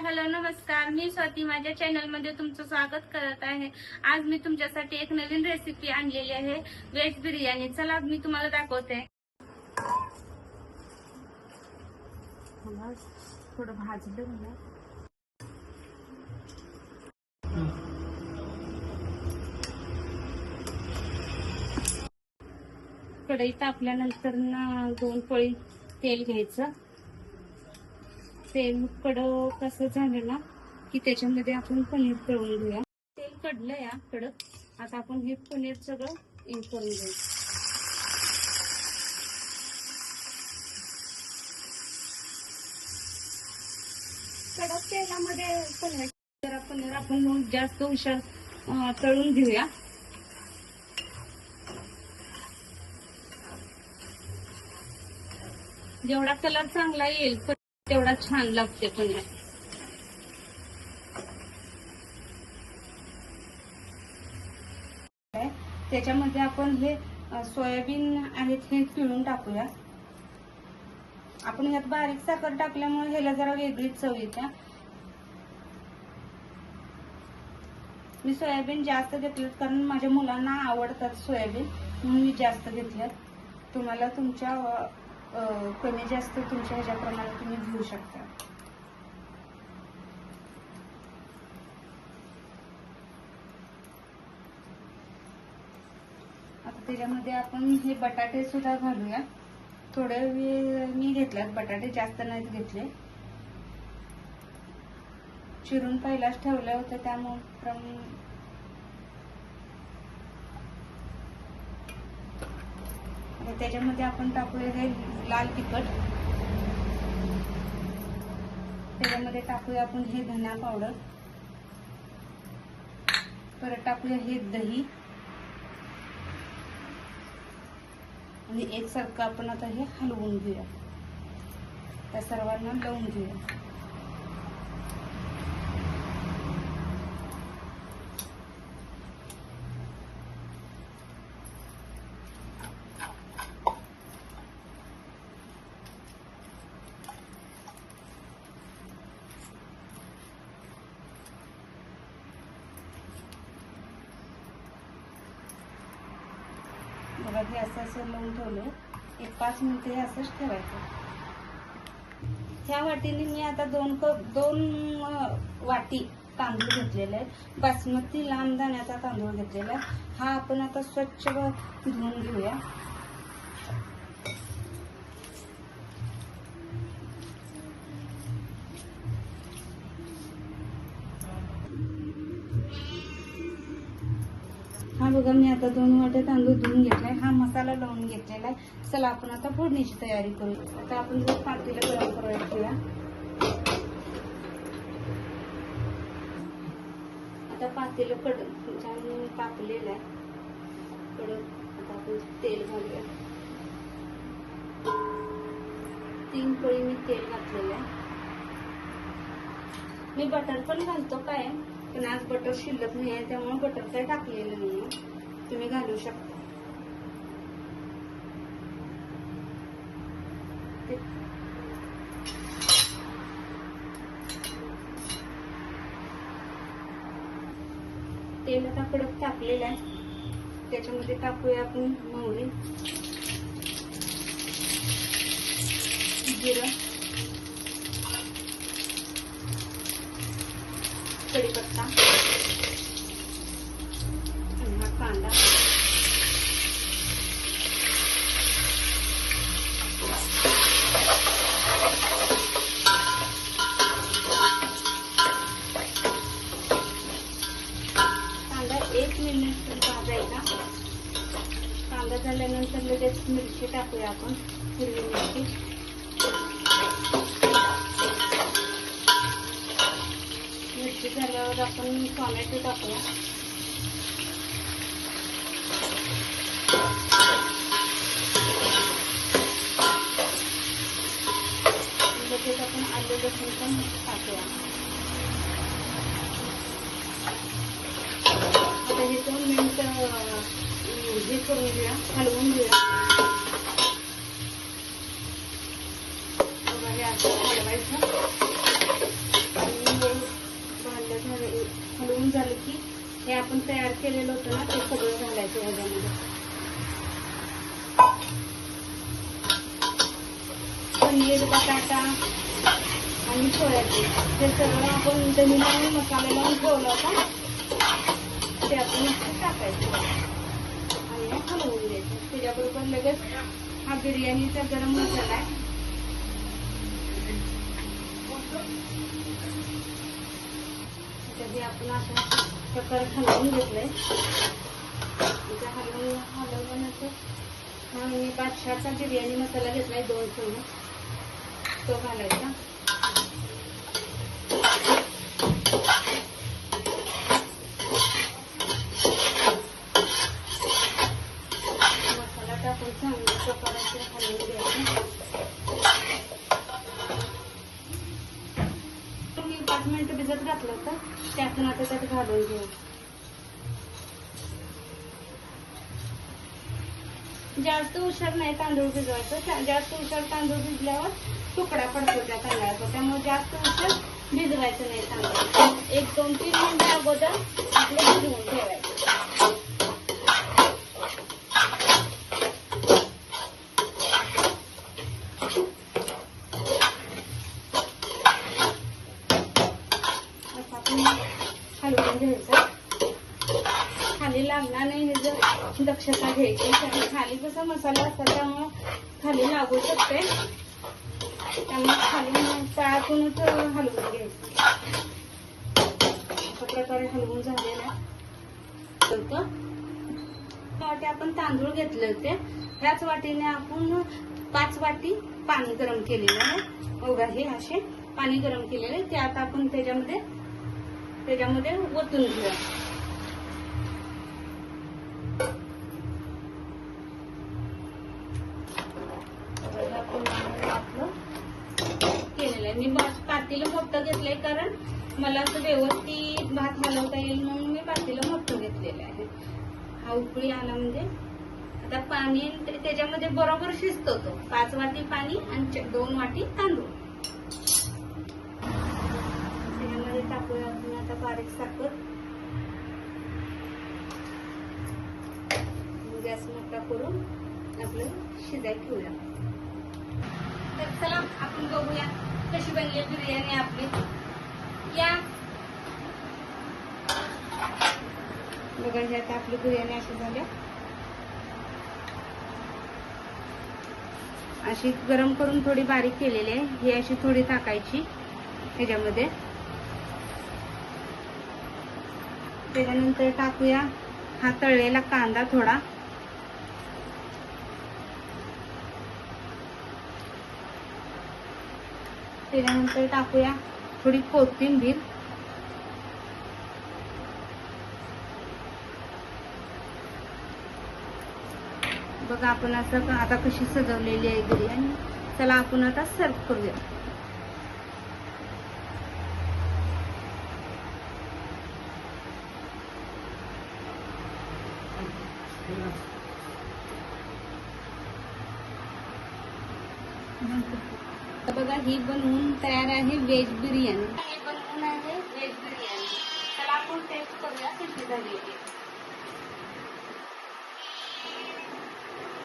Hello नमस्कार, मी स्वाती माझ्या channel मध्ये तुमचं स्वागत करत आहे। आज मी तुमच्यासाठी एक नवीन रेसिपी आणलेली आहे, व्हेज बिर्याणी। चला मी तुम्हाला दाखवते। थोडं भाजलं ना, कढई तापल्यानंतर ना 2 पळी तेल घ्यायचं। तेल कडक कसं झालं ना की त्याच्यामध्ये आपण पनीर तळून घेऊया। तेल कडलं या कडक, आता आपण हे पनीर सगळं हे करून घेऊ। कडक तेलामध्ये पनीर आपण जास्त उशीर तळून घेऊया। जेवढा कलर चांगला येईल तेवढा छान लागते पनीर। त्याच्यामध्ये आपण हे सोयाबीन आहेत हे पिळून टाकूया। आपण यात बारीक साखर टाकल्यामुळे ह्याला जरा वेगळीच चव येते। मी सोयाबीन जास्त घेतले कारण माझ्या मुलांना आवडतात सोयाबीन, म्हणून मी जास्त घेतल्यात। तुम्हाला तुमच्या कमी जास्त तुमच्या ह्याच्याप्रमाणे तुम्ही घेऊ शकता। आता त्याच्यामध्ये आपण हे बटाटे सुद्धा घालूया। थोडे मी घेतल्यात बटाटे, जास्त नाहीत घेतले। चिरून पहिलाच ठेवले होते त्यामुळे त्याच्यामध्ये आपण टाकूया हे लाल तिखट। त्याच्यामध्ये टाकूया आपण हे धना पावडर। परत टाकूया हे दही आणि एकसारखं आपण आता हे हलवून घेऊया। त्या सर्वांना लावून घेऊया। बघा हे असं लावून ठेवलं, एक 5 मिनिटे हे असंच ठेवायचं। ह्या वाटीने मी आता 2 वाटी तांदूळ घेतलेले आहे। बासमती लांब दाण्याचा तांदूळ घेतलेला आहे। हा आपण आता स्वच्छ धुवून घेऊया। हा बघा मी आता 2 वाट्या तांदूळ धुवून घेतलाय। हा मसाला लावून घेतलेला आहे। चला आपण आता फोडणीची तयारी करू। आता आपण पातेलं गरम करायला ठेवूया। आता पातेलं छान तापलेलं आहे कडक। आता आपण तेल घालूया। 3 पळी मी तेल घातलेलं आहे। मी बटर पण घालतो काय, पण आज बटर शिल्लक नाही आहे त्यामुळे बटर काय टाकलेलं नाही आहे, तुम्ही घालू शकता। तेल आता कडक टाकलेलं आहे। त्याच्यामध्ये टाकूया आपण मोहरी, जिरं, कढीपत्ता आणि हा कांदा। कांदा 1 मिनिट भाजायचा। कांदा झाल्यानंतर लगेच मिरची टाकूया आपण, हिरवी मिरची। मिरची झाल्यावर आपण टोमॅटो टाकूया। लगेच आपण आलं लसूण पण टाकूया। आता हे 2 मिनिटं हे करून घेऊया, हलवून घेऊया। बघा हे असं हलवायचं आणि हे आपण तयार केलेलं होतं ना, ते सगळं घालायचं ह्याच्यामध्ये. पनीर, बटाटा आणि सोयाबीन हे सगळं आपण दही लावून मसाला लावून ठेवलं होता, ते आपण टाकायचं आणि हलवून द्यायचं. त्याच्याबरोबर लगेच हा बिर्याणीचा गरम मसाला आहे, त्याच्यात आपण अशा प्रकारे हलवून घेतलंय. हलवल्यानंतर हा मी बादशाहचा बिर्याणी मसाला घेतलाय 2 चमच, तो घालायचा. मसाला टाकून चांगल्या प्रकारे हलवून घ्यायचा. मी 5 मिनिटं भिजत घातलं होतं, त्यातून आता त्यात घालून घेऊ. जास्त उशीर नाही तांदूळ भिजवायचं. जास्त उशीर तांदूळ भिजल्यावर तुकडा पडतो त्या तांदळाचा, त्यामुळे जास्त उशीर भिजवायचं नाही तांदूळ. 1-2-3 मिनिटं अगोदर आपलं भिजवून ठेवायचं. असं आपण हलवून घ्यायचं. खाली लागणार नाही हे जर दक्षता घ्यायची. कारण खाली कसा मसाला असतात त्यामुळे खाली लागू शकते, त्यामुळे खाली तळातूनच हलवून घ्यायचं. अशा प्रकारे हलवून झालेलं होतं. वाटी आपण तांदूळ घेतले होते, ह्याच वाटीने आपण 5 वाटी पाणी गरम केलेलं आहे. बघा हे असे पाणी गरम केलेले, ते आता आपण त्याच्यामध्ये ओतून घेऊया. केलेलं आहे. मी पातेलं मोठं घेतलंय, कारण मला असं व्यवस्थित भात हलवता येईल म्हणून मी पातेलं मोठं घेतलेलं आहे. हा उकळी आला म्हणजे आता पाणी त्याच्यामध्ये बरोबर शिजतो तो. 5 वाटी पाणी आणि 2 वाटी तांदूळ. त्याच्यामध्ये टाकूया आपण आता बारीक साखर. गॅस मोठा करून आपलं शिजाय ठेवूया. तर चला आपण बघूया कशी बनली बिर्याणी आपली. या बघा, हे आता आपली बिर्याणी अशी झाली. अशी गरम करून थोडी बारीक केलेली आहे. ही अशी थोडी टाकायची ह्याच्यामध्ये. त्याच्यानंतर टाकूया हा तळलेला कांदा थोडा. त्याच्यानंतर टाकूया थोडी कोथिंबीर. बघा आपण असं आता कशी सजवलेली आहे बिर्याणी. चला आपण आता सर्व करूया. बघा ही बनवून तयार आहे व्हेज बिर्याणी. हे बनवून आहे व्हेज बिर्याणी. चला आपण टेस्ट करूया कशी झाली.